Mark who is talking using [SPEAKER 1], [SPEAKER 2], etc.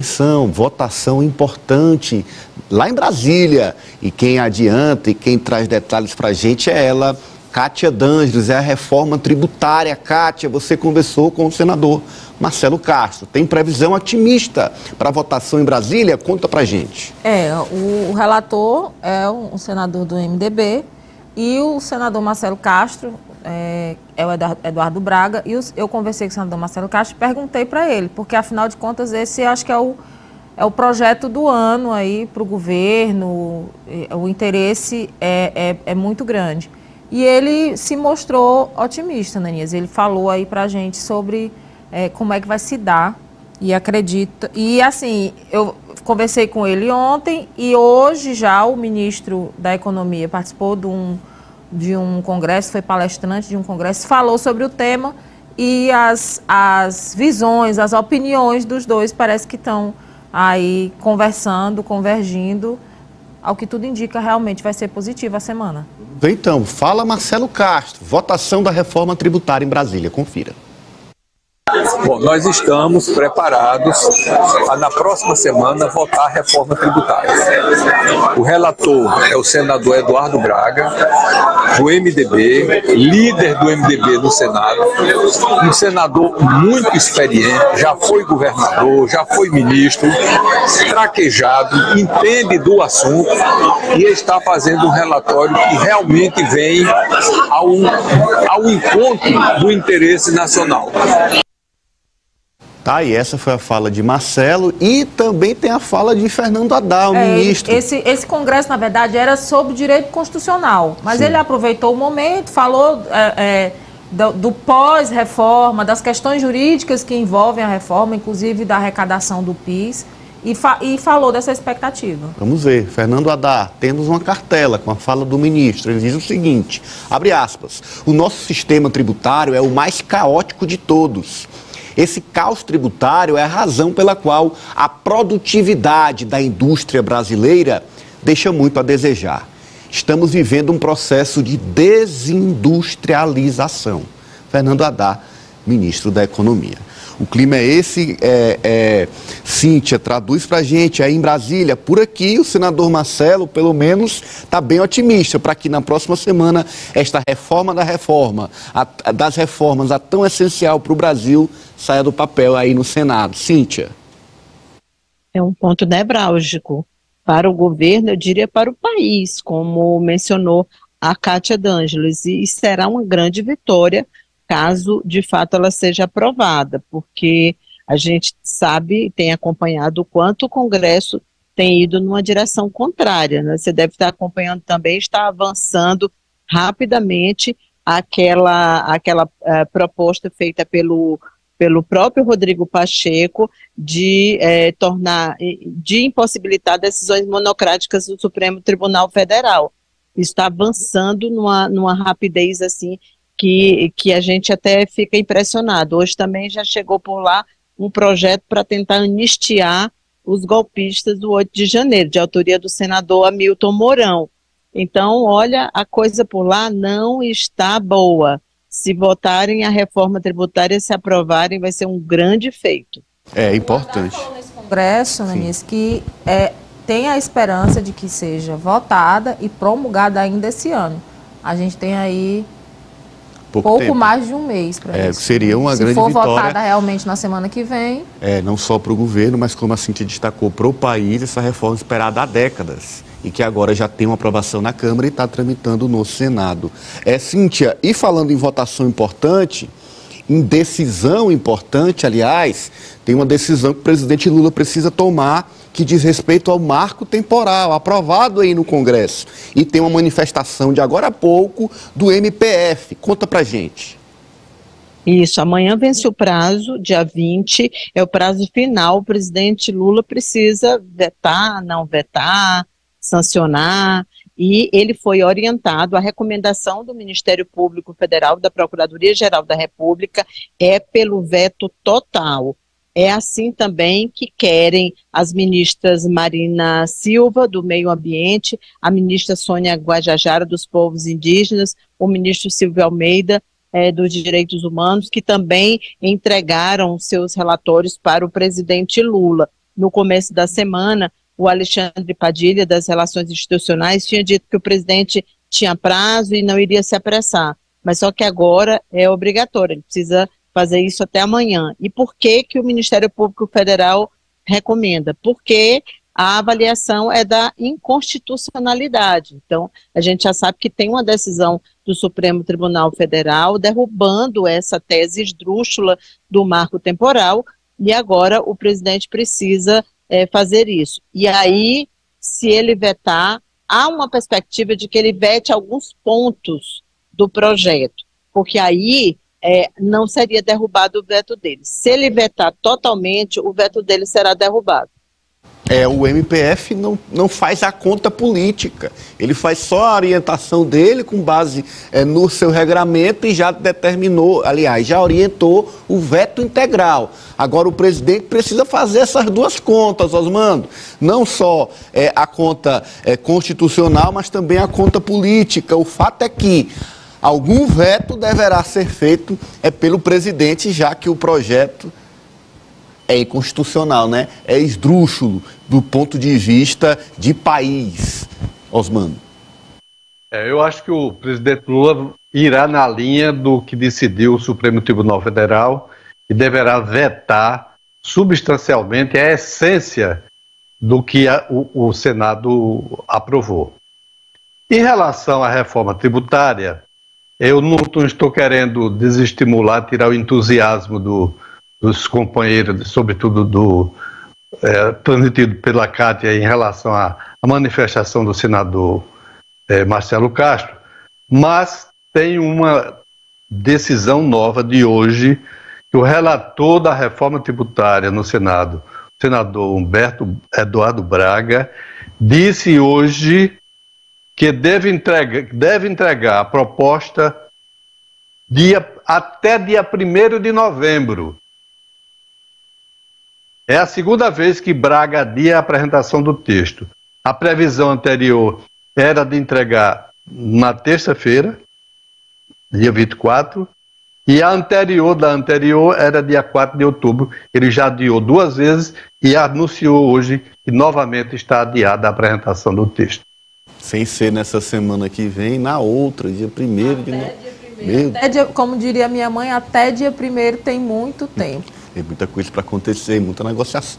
[SPEAKER 1] atenção, votação importante lá em Brasília. E quem adianta e quem traz detalhes para a gente é ela, Kátia D'Angeles, é a reforma tributária. Kátia, você conversou com o senador Marcelo Castro. Tem previsão otimista para a votação em Brasília? Conta para a gente.
[SPEAKER 2] O relator é um senador do MDB e o senador Marcelo Castro é o Eduardo Braga. E eu conversei com o senador Marcelo Castro e perguntei para ele, porque afinal de contas esse acho que é o projeto do ano aí para o governo, o interesse é muito grande. E ele se mostrou otimista, Ananias. Ele falou aí para a gente sobre como é que vai se dar e acredita. E assim, eu conversei com ele ontem e hoje já o ministro da Economia participou de um congresso, foi palestrante de um congresso, falou sobre o tema e as visões, as opiniões dos dois parece que estão aí conversando, convergindo. Ao que tudo indica, realmente vai ser positiva a semana.
[SPEAKER 1] Então, fala Marcelo Castro, votação da reforma tributária em Brasília, confira.
[SPEAKER 3] Bom, nós estamos preparados a, na próxima semana, votar a reforma tributária. O relator é o senador Eduardo Braga, do MDB, líder do MDB no Senado, um senador muito experiente, já foi governador, já foi ministro, traquejado, entende do assunto e está fazendo um relatório que realmente vem ao encontro do interesse nacional.
[SPEAKER 1] Tá, e essa foi a fala de Marcelo e também tem a fala de Fernando Haddad, o ministro.
[SPEAKER 2] Esse congresso, na verdade, era sobre direito constitucional, mas ele aproveitou o momento, falou do pós-reforma, das questões jurídicas que envolvem a reforma, inclusive da arrecadação do PIS, e falou dessa expectativa.
[SPEAKER 1] Vamos ver, Fernando Haddad, temos uma cartela com a fala do ministro. Ele diz o seguinte, abre aspas, o nosso sistema tributário é o mais caótico de todos. Esse caos tributário é a razão pela qual a produtividade da indústria brasileira deixa muito a desejar. Estamos vivendo um processo de desindustrialização. Fernando Haddad, ministro da Economia. O clima é esse, Cíntia, traduz pra gente aí em Brasília. Por aqui, o senador Marcelo, pelo menos, está bem otimista para que na próxima semana esta reforma da reforma, das reformas, a tão essencial para o Brasil, saia do papel aí no Senado. Cíntia.
[SPEAKER 4] É um ponto nevrálgico para o governo, eu diria para o país, como mencionou a Kátia D'Angeles, e será uma grande vitória caso de fato ela seja aprovada, porque a gente sabe, tem acompanhado o quanto o Congresso tem ido numa direção contrária, né? Você deve estar acompanhando também, está avançando rapidamente aquela proposta feita pelo próprio Rodrigo Pacheco de impossibilitar decisões monocráticas do Supremo Tribunal Federal. Está avançando numa rapidez assim que a gente até fica impressionado. Hoje também já chegou por lá um projeto para tentar anistiar os golpistas do 8 de janeiro, de autoria do senador Hamilton Mourão. Então, olha, a coisa por lá não está boa. Se votarem a reforma tributária, se aprovarem, vai ser um grande feito.
[SPEAKER 1] É importante.
[SPEAKER 2] O falou nesse congresso, Ananias, que tem a esperança de que seja votada e promulgada ainda esse ano. A gente tem aí pouco mais de um mês para isso.
[SPEAKER 1] Seria uma grande vitória.
[SPEAKER 2] Se for votada realmente na semana que vem.
[SPEAKER 1] Não só para o governo, mas como a Cíntia destacou, para o país, essa reforma esperada há décadas. E que agora já tem uma aprovação na Câmara e está tramitando no Senado. Cíntia, e falando em votação importante, em decisão importante, aliás, tem uma decisão que o presidente Lula precisa tomar que diz respeito ao marco temporal, aprovado aí no Congresso. E tem uma manifestação de agora a pouco do MPF. Conta pra gente.
[SPEAKER 4] Isso, amanhã vence o prazo, dia 20, é o prazo final. O presidente Lula precisa vetar, não vetar, sancionar, e ele foi orientado, a recomendação do Ministério Público Federal, da Procuradoria-Geral da República, é pelo veto total. É assim também que querem as ministras Marina Silva, do Meio Ambiente, a ministra Sônia Guajajara, dos Povos Indígenas, o ministro Silvio Almeida, dos Direitos Humanos, que também entregaram seus relatórios para o presidente Lula. no começo da semana, o Alexandre Padilha, das Relações Institucionais, tinha dito que o presidente tinha prazo e não iria se apressar. Mas só que agora é obrigatório, ele precisa fazer isso até amanhã. E por que que o Ministério Público Federal recomenda? Porque a avaliação é da inconstitucionalidade. Então, a gente já sabe que tem uma decisão do Supremo Tribunal Federal derrubando essa tese esdrúxula do marco temporal, e agora o presidente precisa fazer isso. E aí, se ele vetar, há uma perspectiva de que ele vete alguns pontos do projeto, porque aí não seria derrubado o veto dele. Se ele vetar totalmente, o veto dele será derrubado.
[SPEAKER 1] O MPF não faz a conta política, ele faz só a orientação dele com base no seu regramento e já determinou, aliás, já orientou o veto integral. Agora o presidente precisa fazer essas duas contas, Osmando, não só a conta constitucional, mas também a conta política. O fato é que algum veto deverá ser feito pelo presidente, já que o projeto é inconstitucional, né? É esdrúxulo do ponto de vista de país, Osmando.
[SPEAKER 5] Eu acho que o presidente Lula irá na linha do que decidiu o Supremo Tribunal Federal e deverá vetar substancialmente a essência do que o Senado aprovou. Em relação à reforma tributária, eu não estou querendo desestimular, tirar o entusiasmo dos companheiros, sobretudo transmitido pela Cátia em relação à manifestação do senador Marcelo Castro, mas tem uma decisão nova de hoje, que o relator da reforma tributária no Senado, o senador Humberto Eduardo Braga, disse hoje que deve entregar a proposta até dia 1º de novembro. É a segunda vez que Braga adia a apresentação do texto. A previsão anterior era de entregar na terça-feira, dia 24, e a anterior era dia 4 de outubro. Ele já adiou 2 vezes e anunciou hoje que novamente está adiada a apresentação do texto.
[SPEAKER 1] Sem ser nessa semana que vem, na outra, dia 1º de novembro.
[SPEAKER 2] Como diria minha mãe, até dia 1º tem muito tempo.
[SPEAKER 1] Tem muita coisa para acontecer, muita negociação.